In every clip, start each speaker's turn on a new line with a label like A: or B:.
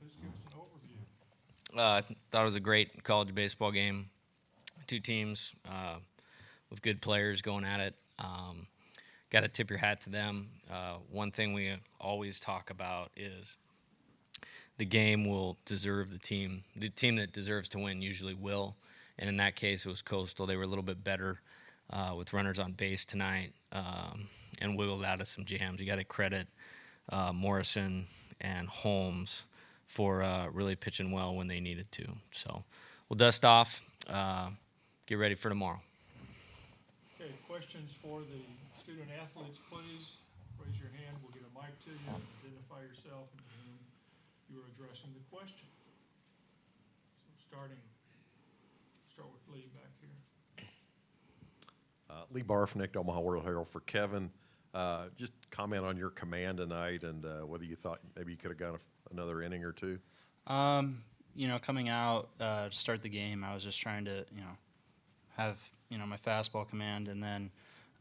A: Just give us an overview.
B: I thought it was a great college baseball game. Two teams with good players going at it. Got to tip your hat to them. One thing we always talk about is the game will deserve the team. The team that deserves to win usually will. And in that case, it was Coastal. They were a little bit better with runners on base tonight and wiggled out of some jams. You got to credit Morrison and Holmes for really pitching well when they needed to. So we'll dust off, get ready for tomorrow.
A: Okay, questions for the student athletes, please. Raise your hand. We'll get a mic to you. Identify yourself and to whom you are addressing the question. So start with Lee back here.
C: Lee Barfnick, Omaha World Herald for Kevin. Just comment on your command tonight and whether you thought maybe you could have got another inning or two.
D: Coming out to start the game, I was just trying to, have, my fastball command. And then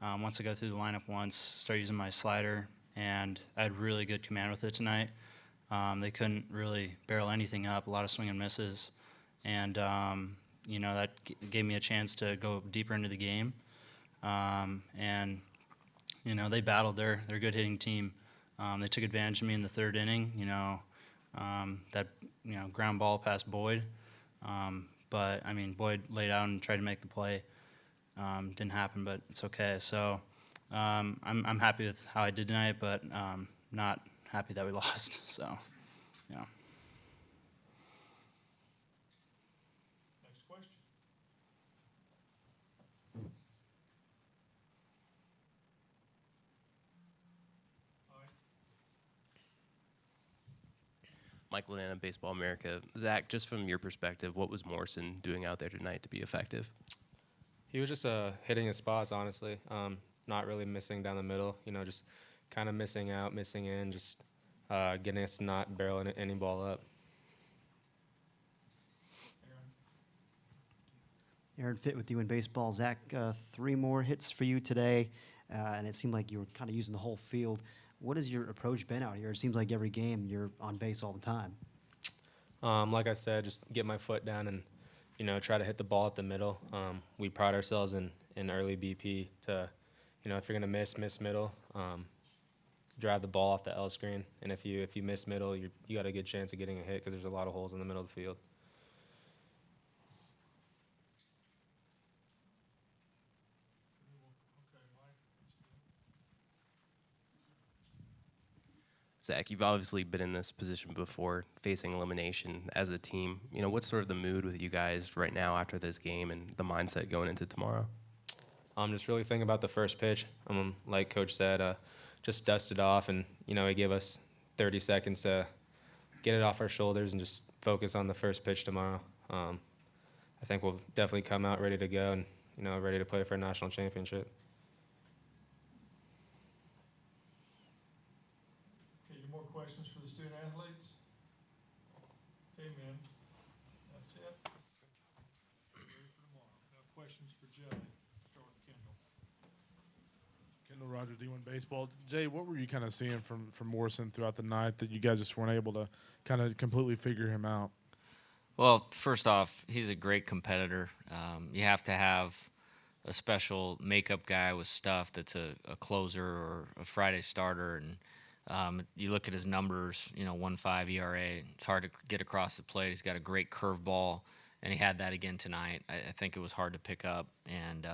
D: once I go through the lineup start using my slider. And I had really good command with it tonight. They couldn't really barrel anything up, a lot of swing and misses. And, that gave me a chance to go deeper into the game. They battled. They're a good hitting team. They took advantage of me in the third inning, that ground ball past Boyd. But Boyd laid out and tried to make the play. Didn't happen, but it's okay. So I'm happy with how I did tonight, but not happy that we lost. So, yeah.
A: Next question.
E: Michael Lanana, Baseball America. Zach, just from your perspective, what was Morrison doing out there tonight to be effective?
F: He was just hitting his spots, honestly. Not really missing down the middle. Just kind of missing out, missing in, just getting us to not barrel any ball up.
G: Aaron, fit with you in baseball. Zach, 3 more hits for you today, and it seemed like you were kind of using the whole field. What has your approach been out here? It seems like every game you're on base all the time.
F: Like I said, just get my foot down and, try to hit the ball at the middle. We pride ourselves in early BP to, if you're going to miss middle, drive the ball off the L screen. And if you miss middle, you got a good chance of getting a hit because there's a lot of holes in the middle of the field.
E: Zach, you've obviously been in this position before, facing elimination as a team. What's sort of the mood with you guys right now after this game and the mindset going into tomorrow?
F: I'm just really thinking about the first pitch. Like Coach said, just dust it off, and he gave us 30 seconds to get it off our shoulders and just focus on the first pitch tomorrow. I think we'll definitely come out ready to go and ready to play for a national championship.
A: Questions for the student athletes? Okay, man. That's it. Ready for tomorrow. Now questions for Jay. Start with Kendall.
H: Kendall Rogers, D1 Baseball. Jay, what were you kind of seeing from Morrison throughout the night that you guys just weren't able to kind of completely figure him out?
B: Well, first off, he's a great competitor. You have to have a special makeup guy with stuff that's a closer or a Friday starter, and you look at his numbers, 1.5 ERA. It's hard to get across the plate. He's got a great curveball, and he had that again tonight. I think it was hard to pick up, and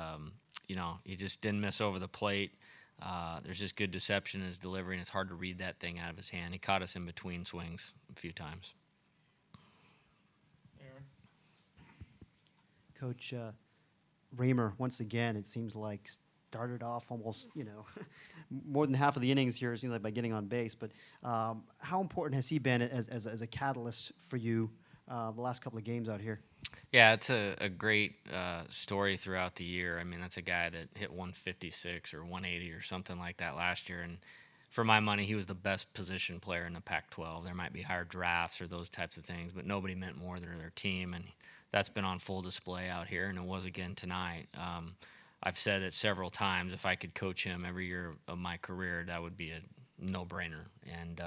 B: he just didn't miss over the plate. There's just good deception in his delivery, and it's hard to read that thing out of his hand. He caught us in between swings a few times.
A: Aaron?
G: Coach, Raymer, once again, it seems like started off almost, more than half of the innings here, it seems like, by getting on base. But how important has he been as a catalyst for you the last couple of games out here?
B: Yeah, it's a great story throughout the year. That's a guy that hit 156 or 180 or something like that last year. And for my money, he was the best position player in the Pac-12. There might be higher drafts or those types of things, but nobody meant more than their team. And that's been on full display out here, and it was again tonight. I've said it several times, if I could coach him every year of my career, that would be a no-brainer. And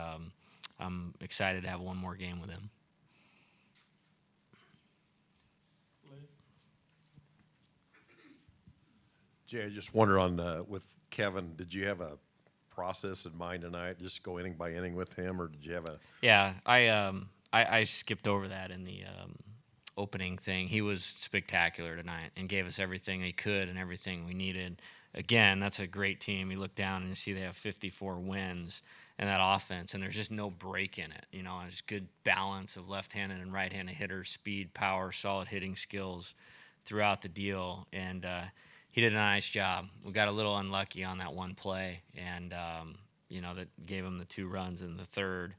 B: I'm excited to have one more game with him.
A: Lee?
C: Jay, I just wonder with Kevin, did you have a process in mind tonight? Just go inning by inning with him, or did you have a?
B: Yeah, I skipped over that in the opening thing. He was spectacular tonight and gave us everything he could and everything we needed. Again, that's a great team. You look down and you see they have 54 wins in that offense, and there's just no break in it. You know, it's good balance of left-handed and right-handed hitters, speed, power, solid hitting skills throughout the deal. And he did a nice job. We got a little unlucky on that one play, and that gave him the 2 runs in the third.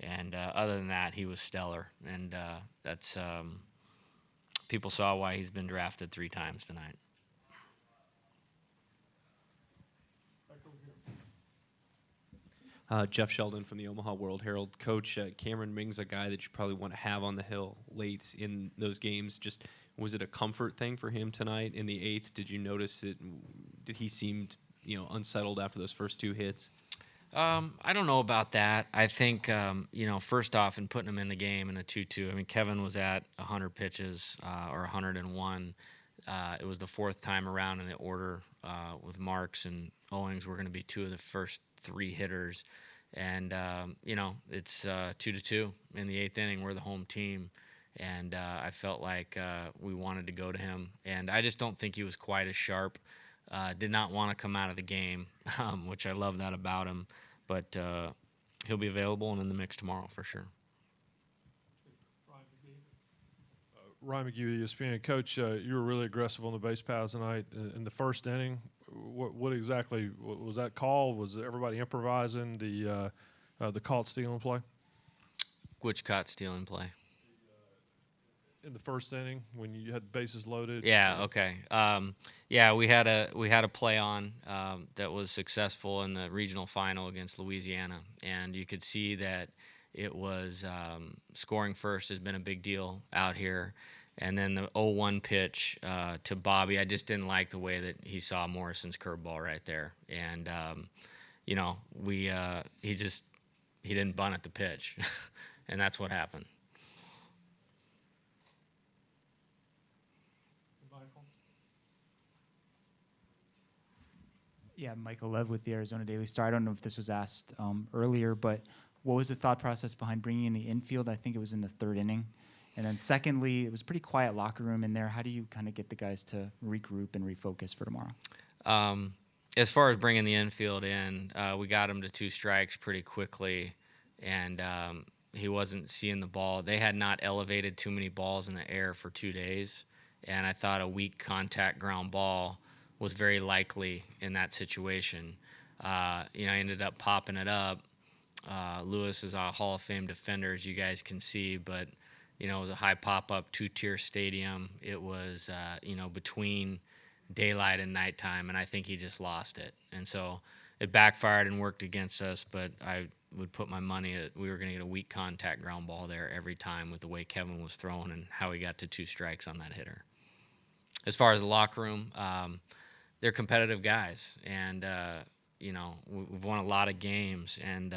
B: And other than that, he was stellar. And that's people saw why he's been drafted 3 times tonight.
A: Back over here.
I: Jeff Sheldon from the Omaha World Herald. Coach, Cameron Ming's a guy that you probably want to have on the hill late in those games. Just was it a comfort thing for him tonight in the 8th? Did you notice it? Did he seem unsettled after those first 2 hits?
B: I don't know about that. I think, first off, in putting him in the game in a 2-2, I mean, Kevin was at 100 pitches or 101. It was the 4th time around in the order with Marks and Owings. We're going to be 2 of the first 3 hitters. And, it's 2-2 in the 8th inning. We're the home team. And I felt like we wanted to go to him. And I just don't think he was quite as sharp. Did not want to come out of the game, which I love that about him. But he'll be available and in the mix tomorrow for sure.
A: Ryan McGee.
J: Ryan McGee, ESPN. Coach, you were really aggressive on the base paths tonight in the first inning. What exactly was that call? Was everybody improvising the caught stealing play?
B: Which caught stealing play?
J: In the first inning when you had bases loaded.
B: Yeah. Okay. We had a play on that was successful in the regional final against Louisiana, and you could see that it was scoring first has been a big deal out here, and then the 0-1 pitch to Bobby. I just didn't like the way that he saw Morrison's curveball right there, and he didn't bunt at the pitch, and that's what happened.
K: Yeah, Michael Lev with the Arizona Daily Star. I don't know if this was asked earlier, but what was the thought process behind bringing in the infield? I think it was in the 3rd inning. And then secondly, it was a pretty quiet locker room in there. How do you kind of get the guys to regroup and refocus for tomorrow?
B: As far as bringing the infield in, we got him to 2 strikes pretty quickly, and he wasn't seeing the ball. They had not elevated too many balls in the air for 2 days, and I thought a weak contact ground ball was very likely in that situation. I ended up popping it up. Lewis is a Hall of Fame defender, as you guys can see, but, it was a high pop-up 2-tier stadium. It was, between daylight and nighttime, and I think he just lost it. And so it backfired and worked against us, but I would put my money that we were going to get a weak contact ground ball there every time with the way Kevin was throwing and how he got to 2 strikes on that hitter. As far as the locker room, they're competitive guys, and we've won a lot of games, and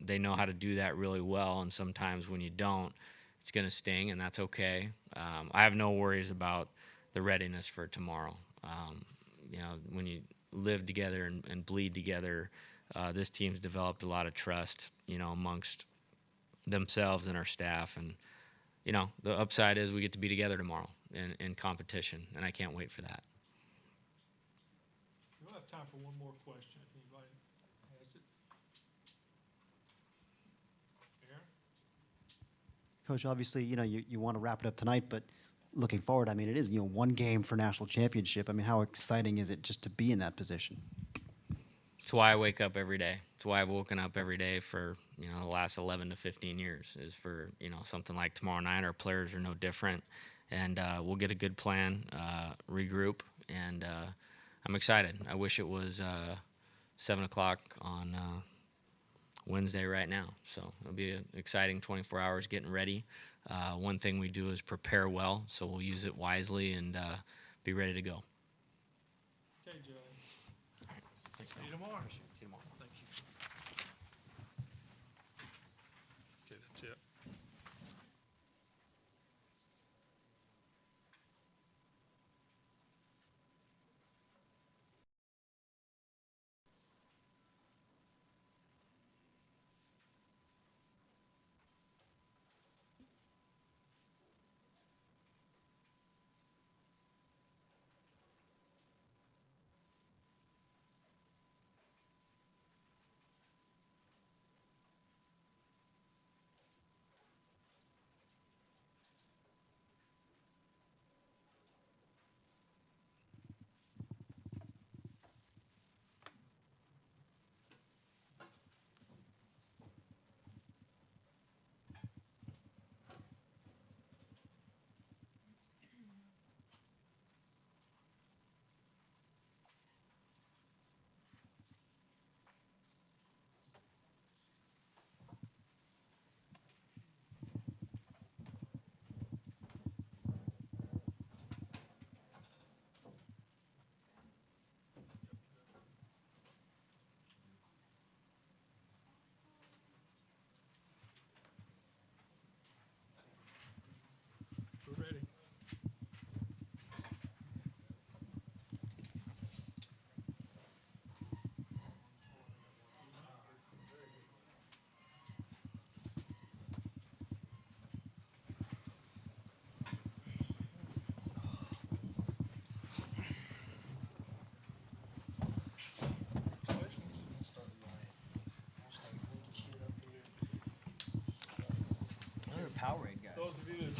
B: they know how to do that really well. And sometimes when you don't, it's going to sting, and that's okay. I have no worries about the readiness for tomorrow. When you live together and bleed together, this team's developed a lot of trust, amongst themselves and our staff, and the upside is we get to be together tomorrow in competition, and I can't wait for that.
A: We'll have time for one more question if anybody has it. Aaron?
G: Coach, obviously, you want to wrap it up tonight, but looking forward, I mean, it is, one game for national championship. I mean, how exciting is it just to be in that position?
B: It's why I wake up every day. It's why I've woken up every day for, the last 11 to 15 years is for, something like tomorrow night. Our players are no different, and we'll get a good plan, regroup, and I'm excited. I wish it was 7 o'clock on Wednesday right now. So it'll be an exciting 24 hours getting ready. One thing we do is prepare well, so we'll use it wisely and be ready to go.
A: Okay, Joe.
B: Thanks,
A: See you tomorrow.
B: See you tomorrow.
A: Thank you.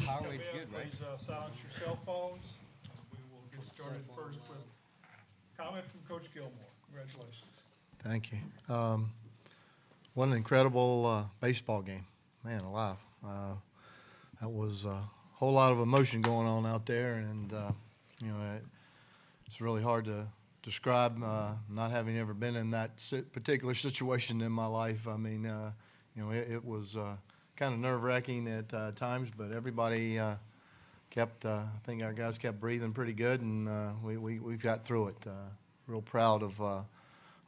B: Power weight's good, right?
A: Please silence your cell phones. We will get started first with comment from Coach Gilmore. Congratulations.
L: Thank you. What an incredible baseball game. Man alive. That was a whole lot of emotion going on out there, and it's really hard to describe, not having ever been in that particular situation in my life. I mean, it was kind of nerve-wracking at times, but everybody kept, I think our guys kept breathing pretty good, and we got through it. Real proud of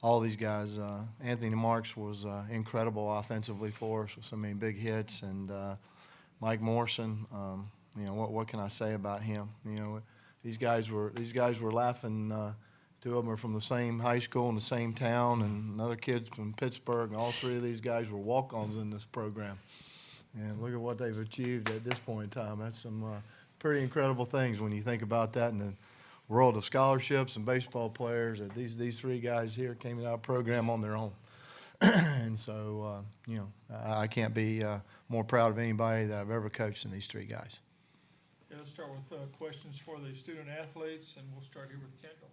L: all these guys. Anthony Marks was incredible offensively for us with so many big hits, and Mike Morrison, what can I say about him? These guys were laughing. Two of them are from the same high school in the same town, and another kid's from Pittsburgh, and all three of these guys were walk-ons in this program. And look at what they've achieved at this point in time. That's some pretty incredible things when you think about that in the world of scholarships and baseball players. That these three guys here came out of the program on their own. And so, I can't be more proud of anybody that I've ever coached than these three guys.
A: Yeah, let's start with questions for the student athletes, and we'll start here with Kendall.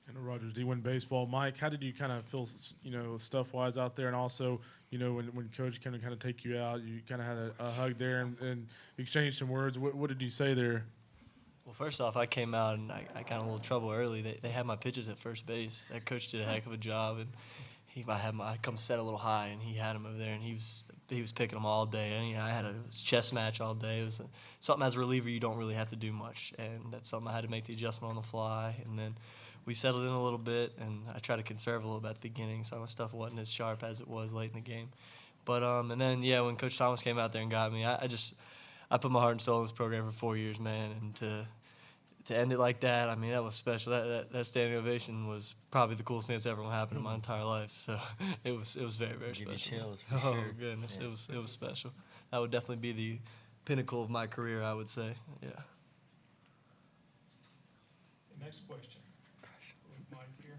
H: Kendall Rogers, D1 Baseball. Mike, how did you kind of feel, stuff-wise out there? And also, when Coach kind of take you out, you kind of had a hug there and exchanged some words. What did you say there?
M: Well, first off, I came out and I got in a little trouble early. They had my pitches at first base. That coach did a heck of a job, and I come set a little high, and he had him over there, and he was picking them all day. And I had a chess match all day. It was something as a reliever you don't really have to do much, and that's something I had to make the adjustment on the fly. And then we settled in a little bit, and I tried to conserve a little bit at the beginning, so my stuff wasn't as sharp as it was late in the game. But and then when Coach Thomas came out there and got me, I put my heart and soul in this program for 4 years, man, and to end it like that, I mean, that was special. That standing ovation was probably the coolest thing that's ever happened in my entire life. So it was very, very special.
B: Give you chills, for
M: oh
B: sure.
M: goodness,
B: Yeah.
M: it was special. That would definitely be the pinnacle of my career, I would say. Yeah.
A: The next question. With Mike here.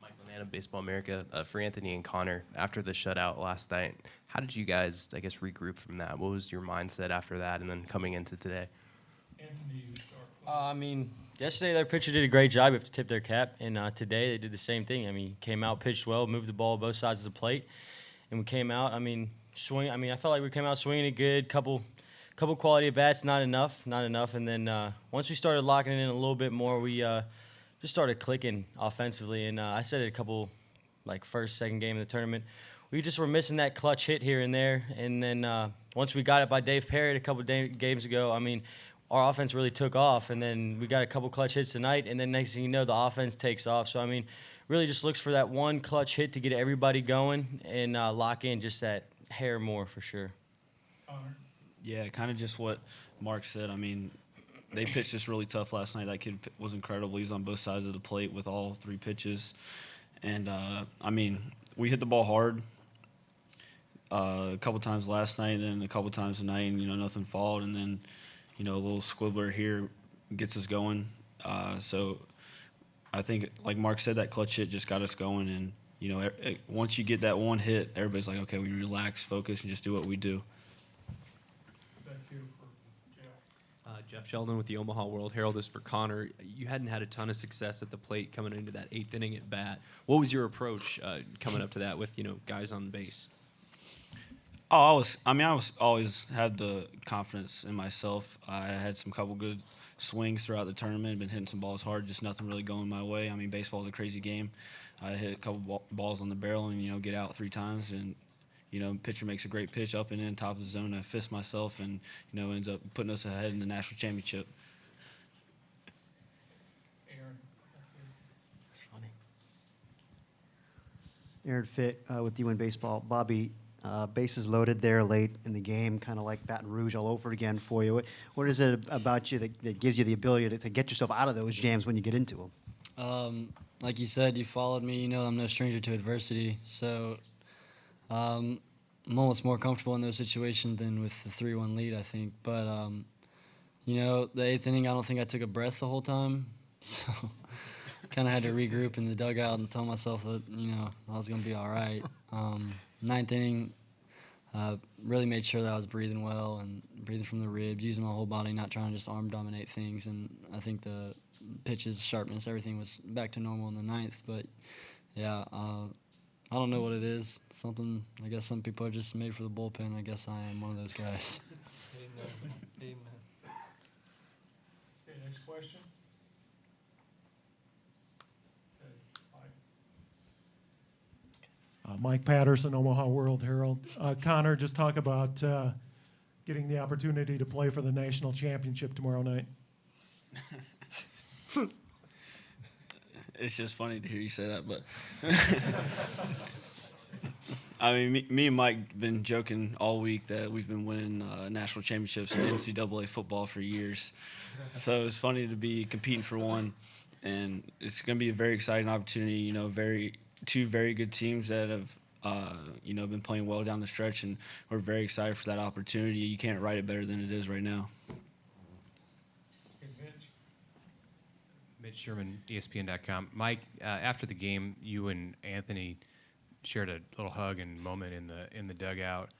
E: Mike Lenan of Baseball America. For Anthony and Connor, after the shutout last night, how did you guys, regroup from that? What was your mindset after that, and then coming into today?
A: Anthony, you start, please.
B: Yesterday their pitcher did a great job. We have to tip their cap. And today they did the same thing. Came out, pitched well, moved the ball both sides of the plate. And we came out, swing. I felt like we came out swinging it good. Couple quality at bats, not enough. And then once we started locking it in a little bit more, we just started clicking offensively. And I said it a couple, first, second game of the tournament. We just were missing that clutch hit here and there. And then once we got it by Dave Parrott a couple games ago, our offense really took off, and then we got a couple clutch hits tonight, and then next thing you know, the offense takes off. So, really just looks for that one clutch hit to get everybody going and lock in just that hair more for sure.
A: Connor.
N: Yeah, kind of just what Mark said. They pitched just really tough last night. That kid was incredible. He was on both sides of the plate with all three pitches. And, we hit the ball hard a couple times last night, and then a couple times tonight, and, nothing followed. And then, a little squibbler here gets us going. So I think, like Mark said, that clutch hit just got us going. And, once you get that one hit, everybody's like, okay, we relax, focus, and just do what we do.
A: Back here for Jeff.
I: Jeff Sheldon with the Omaha World Herald. Is for Connor. You hadn't had a ton of success at the plate coming into that 8th inning at bat. What was your approach coming up to that with guys on base?
N: Oh, I always had the confidence in myself. I had some couple good swings throughout the tournament, been hitting some balls hard, just nothing really going my way. Baseball's a crazy game. I hit a couple balls on the barrel and, get out 3 times, and, pitcher makes a great pitch up and in top of the zone. I fist myself and, ends up putting us ahead in the national championship.
A: Aaron.
B: That's funny.
G: Aaron Fitt with D1 Baseball. Bobby, bases loaded there late in the game, kind of like Baton Rouge all over again for you. What is it about you that gives you the ability to get yourself out of those jams when you get into them?
O: Like you said, you followed me. I'm no stranger to adversity. So I'm almost more comfortable in those situations than with the 3-1 lead, I think. But, the 8th inning, I don't think I took a breath the whole time. So kind of had to regroup in the dugout and tell myself that, I was going to be all right. 9th inning, really made sure that I was breathing well and breathing from the ribs, using my whole body, not trying to just arm dominate things. And I think the pitches, sharpness, everything was back to normal in the ninth. But yeah, I don't know what it is. Something, I guess some people are just made for the bullpen. I guess I am one of those guys.
M: Amen. Amen.
A: Okay, next question. Okay, Mike.
P: Mike Patterson, Omaha World Herald. Connor, just talk about getting the opportunity to play for the national championship tomorrow night.
N: It's just funny to hear you say that, but I mean, me and Mike been joking all week that we've been winning national championships in NCAA football for years. So it's funny to be competing for one, and it's going to be a very exciting opportunity. You know, two very good teams that have been playing well down the stretch, and we're very excited for that opportunity. You can't write it better than it is right now.
Q: Mitch Sherman, ESPN.com. Mike, after the game, you and Anthony shared a little hug and moment in the dugout.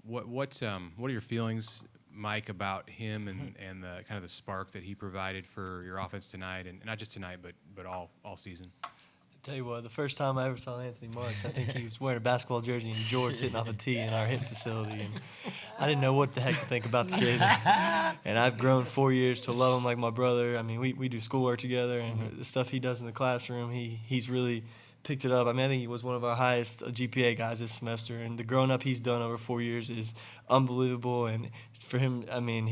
Q: What are your feelings, Mike, about him and the kind of the spark that he provided for your offense tonight, and not just tonight, but all season?
M: Tell you what, the first time I ever saw Anthony Marks, I think he was wearing a basketball jersey and jorts hitting off a tee in our hitting facility, and I didn't know what the heck to think about the kid. And I've grown 4 years to love him like my brother. I mean, we do schoolwork together, and the stuff he does in the classroom, he's really picked it up. I mean, I think he was one of our highest GPA guys this semester, and the growing up he's done over 4 years is unbelievable. And for him, I mean,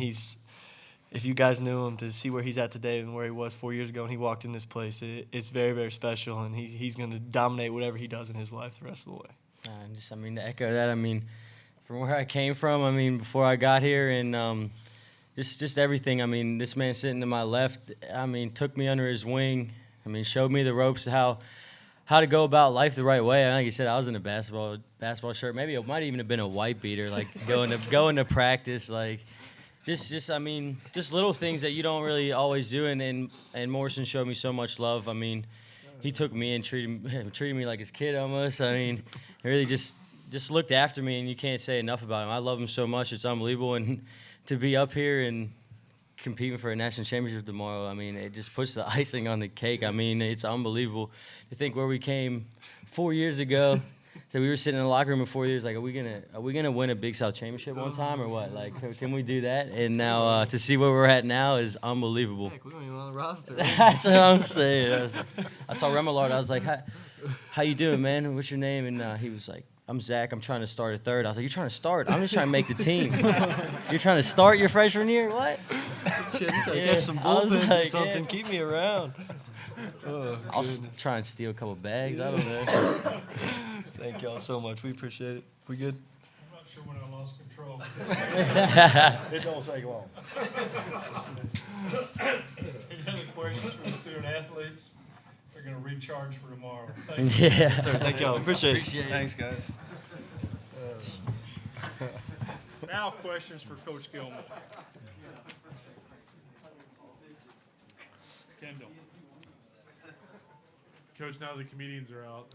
M: if you guys knew him, to see where he's at today and where he was 4 years ago when he walked in this place, it's very, very special, and he's going to dominate whatever he does in his life the rest of the way.
O: To echo that, from where I came from, before I got here, and just everything. This man sitting to my left, took me under his wing. Showed me the ropes, how to go about life the right way. Like you said, I was in a basketball shirt. Maybe it might even have been a white beater, like going to practice, like. Just little things that you don't really always do, and Morrison showed me so much love. He took me and treated me like his kid almost. He really just looked after me, and you can't say enough about him. I love him so much; it's unbelievable. And to be up here and competing for a national championship tomorrow, it just puts the icing on the cake. It's unbelievable to think where we came 4 years ago. So we were sitting in the locker room in 4 years, like, are we gonna win a Big South championship one time or what? Like, can we do that? And now to see where we're at now is unbelievable.
M: Heck, we don't even on the roster.
O: That's what I'm saying. I saw Raymer. I was like, how you doing, man? What's your name? And he was like, I'm Zach. I'm trying to start at third. I was like, you're trying to start? I'm just trying to make the team. You're trying to start your freshman year? What?
M: Get some bullpens or something. Yeah. Keep me around.
O: I'll try and steal a couple bags. I don't know.
M: Thank y'all so much. We appreciate it. We good?
A: I'm not sure when I lost control.
L: It don't take long.
A: Any other questions for the student athletes? They're going to recharge for tomorrow. Thank
O: you.
M: Yeah. Sir, thank y'all. Appreciate it.
N: Thanks, guys.
A: Now questions for Coach Gilbert. Kendall.
H: Coach, now the comedians are out.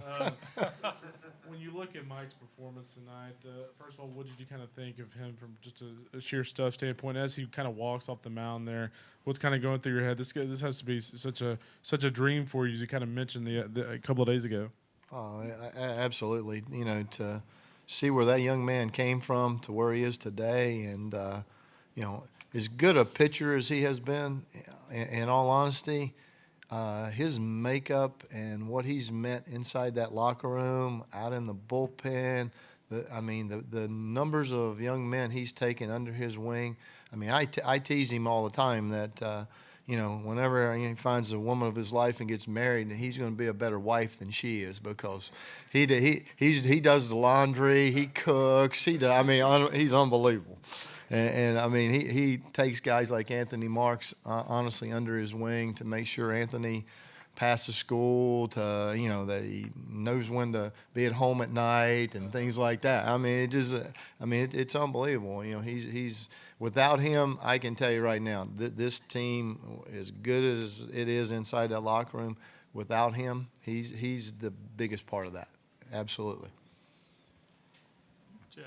H: When you look at Mike's performance tonight, first of all, what did you kind of think of him from just a sheer stuff standpoint as he kind of walks off the mound there? What's kind of going through your head? This has to be such a dream for you, as you kind of mentioned a couple of days ago.
L: Oh, absolutely. To see where that young man came from to where he is today, and as good a pitcher as he has been, in all honesty. His makeup and what he's meant inside that locker room, out in the bullpen, the numbers of young men he's taken under his wing. I tease him all the time that, whenever he finds the woman of his life and gets married, he's going to be a better wife than she is, because he does the laundry, he cooks, he's unbelievable. And he takes guys like Anthony Marks honestly under his wing to make sure Anthony passes school, to that he knows when to be at home at night and things like that. It's unbelievable. He's without him, I can tell you right now, this team, as good as it is inside that locker room, without him, he's the biggest part of that. Absolutely.
A: Jeff.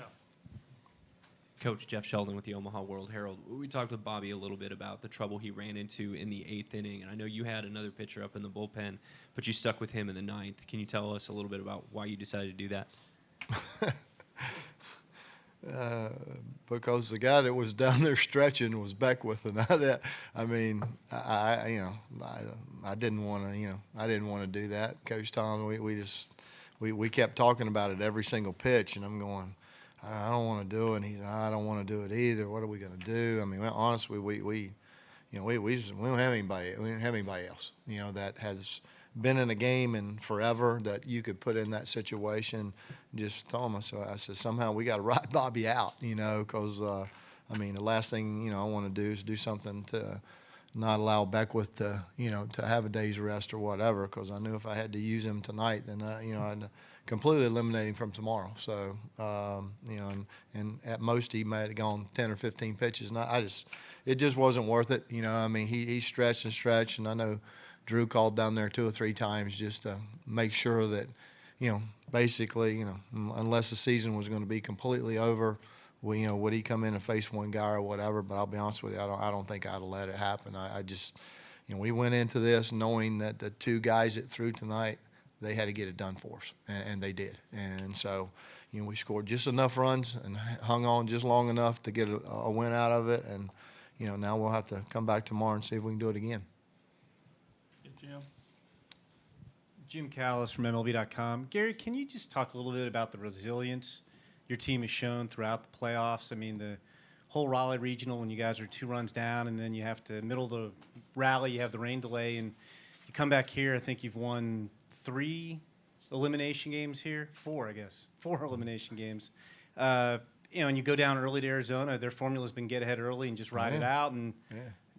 I: Coach Jeff Sheldon with the Omaha World Herald. We talked with Bobby a little bit about the trouble he ran into in the 8th inning, and I know you had another pitcher up in the bullpen, but you stuck with him in the 9th. Can you tell us a little bit about why you decided to do that?
L: Because the guy that was down there stretching was Beckwith, and I didn't want to, I didn't want to do that. Coach Tom, we kept talking about it every single pitch, and I'm going, I don't want to do it. And he's, I don't want to do it either. What are we going to do? I mean, honestly, we don't have anybody. We don't have anybody else, that has been in a game and forever that you could put in that situation. Just told him, so I said, somehow we got to ride Bobby out, because the last thing I want to do is do something to not allow Beckwith to to have a day's rest or whatever. Because I knew if I had to use him tonight, then I'd completely eliminate him from tomorrow. So and at most he might have gone 10 or 15 pitches. And it just wasn't worth it. He stretched and stretched, and I know Drew called down there 2 or 3 times just to make sure that, basically, unless the season was going to be completely over, would he come in and face one guy or whatever? But I'll be honest with you, I don't think I'd have let it happen. I just, we went into this knowing that the 2 guys that threw tonight, they had to get it done for us, and they did. And so, we scored just enough runs and hung on just long enough to get a win out of it. And, now we'll have to come back tomorrow and see if we can do it again.
A: Jim?
R: Jim Callis from MLB.com. Gary, can you just talk a little bit about the resilience your team has shown throughout the playoffs? The whole Raleigh Regional, when you guys are 2 runs down and then you have to middle the rally, you have the rain delay, and you come back here. I think you've won 3 elimination games here. 4, I guess. 4 elimination games. And you go down early to Arizona. Their formula's been get ahead early and just ride it out. And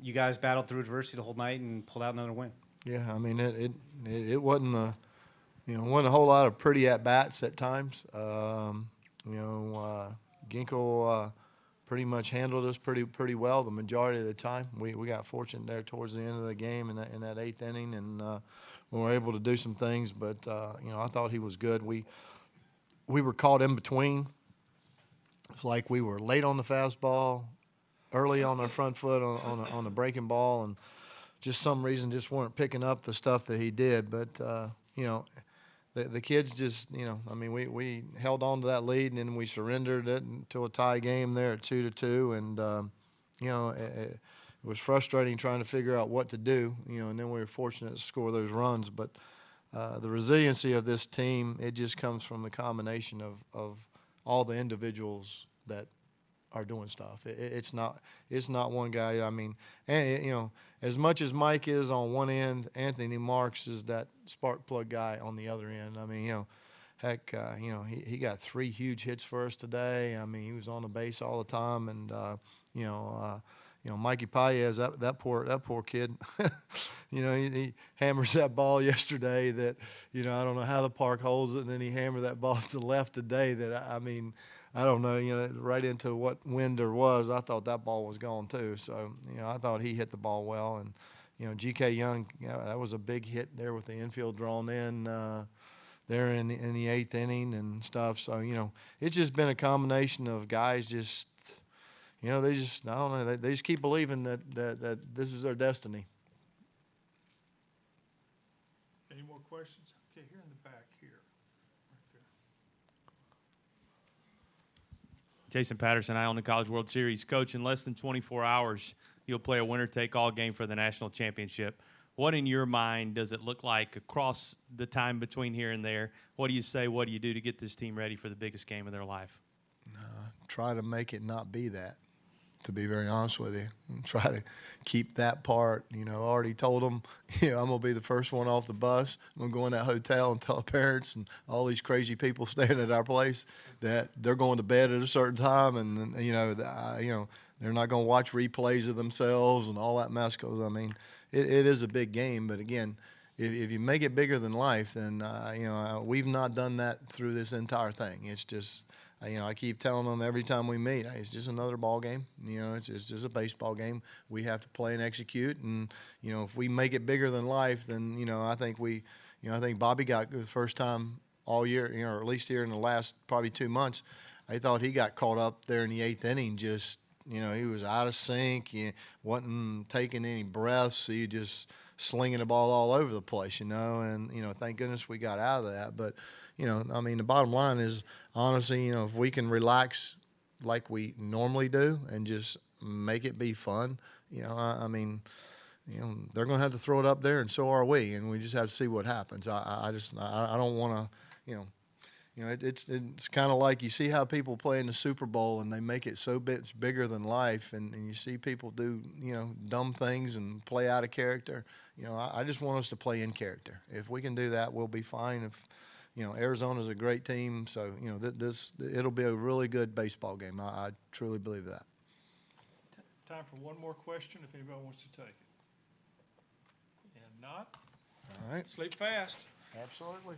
R: you guys battled through adversity the whole night and pulled out another win.
L: Yeah, it wasn't wasn't a whole lot of pretty at bats at times. Ginkle pretty much handled us pretty well the majority of the time. We got fortunate there towards the end of the game in that 8th inning, and we were able to do some things. But I thought he was good. We were caught in between. It's like we were late on the fastball, early on our front foot on the breaking ball, and just some reason just weren't picking up the stuff that he did. But, the kids just, we held on to that lead, and then we surrendered it until a tie game there at 2-2. And, it was frustrating trying to figure out what to do, and then we were fortunate to score those runs. But the resiliency of this team, it just comes from the combination of all the individuals that are doing stuff. It's not one guy. And as much as Mike is on one end, Anthony Marks is that spark plug guy on the other end. Heck, he got 3 huge hits for us today. He was on the base all the time, and Mikey Paez, that poor kid. He hammers that ball yesterday that I don't know how the park holds it, and then he hammered that ball to the left today that I don't know, right into what wind there was. I thought that ball was gone too. So, I thought he hit the ball well. And, G.K. Young, that was a big hit there with the infield drawn in there in the 8th inning and stuff. So, it's just been a combination of guys just, they just, I don't know, they just keep believing that this is their destiny.
A: Any more questions? Okay, here in the back here.
S: Jason Patterson, I own the College World Series. Coach, in less than 24 hours, you'll play a winner-take-all game for the national championship. What in your mind does it look like across the time between here and there? What do you say, what do you do to get this team ready for the biggest game of their life?
L: Try to make it not be that, to be very honest with you. And try to keep that part, I already told them, I'm going to be the first one off the bus. I'm going to go in that hotel and tell the parents and all these crazy people staying at our place that they're going to bed at a certain time, and they're not going to watch replays of themselves and all that mess. Because it is a big game, but again, if you make it bigger than life, then we've not done that through this entire thing. It's just. I keep telling them every time we meet, hey, it's just another ball game. It's just a baseball game. We have to play and execute. And, if we make it bigger than life, then, I think I think Bobby got the first time all year, or at least here in the last probably 2 months, I thought he got caught up there in the 8th inning. Just, you know, he was out of sync. He wasn't taking any breaths. He just slinging the ball all over the place, you know. And, you know, thank goodness we got out of that. But, you know, I mean, the bottom line is, honestly, you know, if we can relax like we normally do and just make it be fun, you know, I mean, you know, they're going to have to throw it up there, and so are we, and we just have to see what happens. I don't want to, you know, it's kind of like you see how people play in the Super Bowl and they make it so bigger than life, and you see people do, you know, dumb things and play out of character. You know, I just want us to play in character. If we can do that, we'll be fine. If, you know, Arizona's a great team, so, you know, it'll be a really good baseball game. I truly believe that.
A: Time for one more question if anybody wants to take it. And not,
L: All right.
A: sleep fast.
L: Absolutely.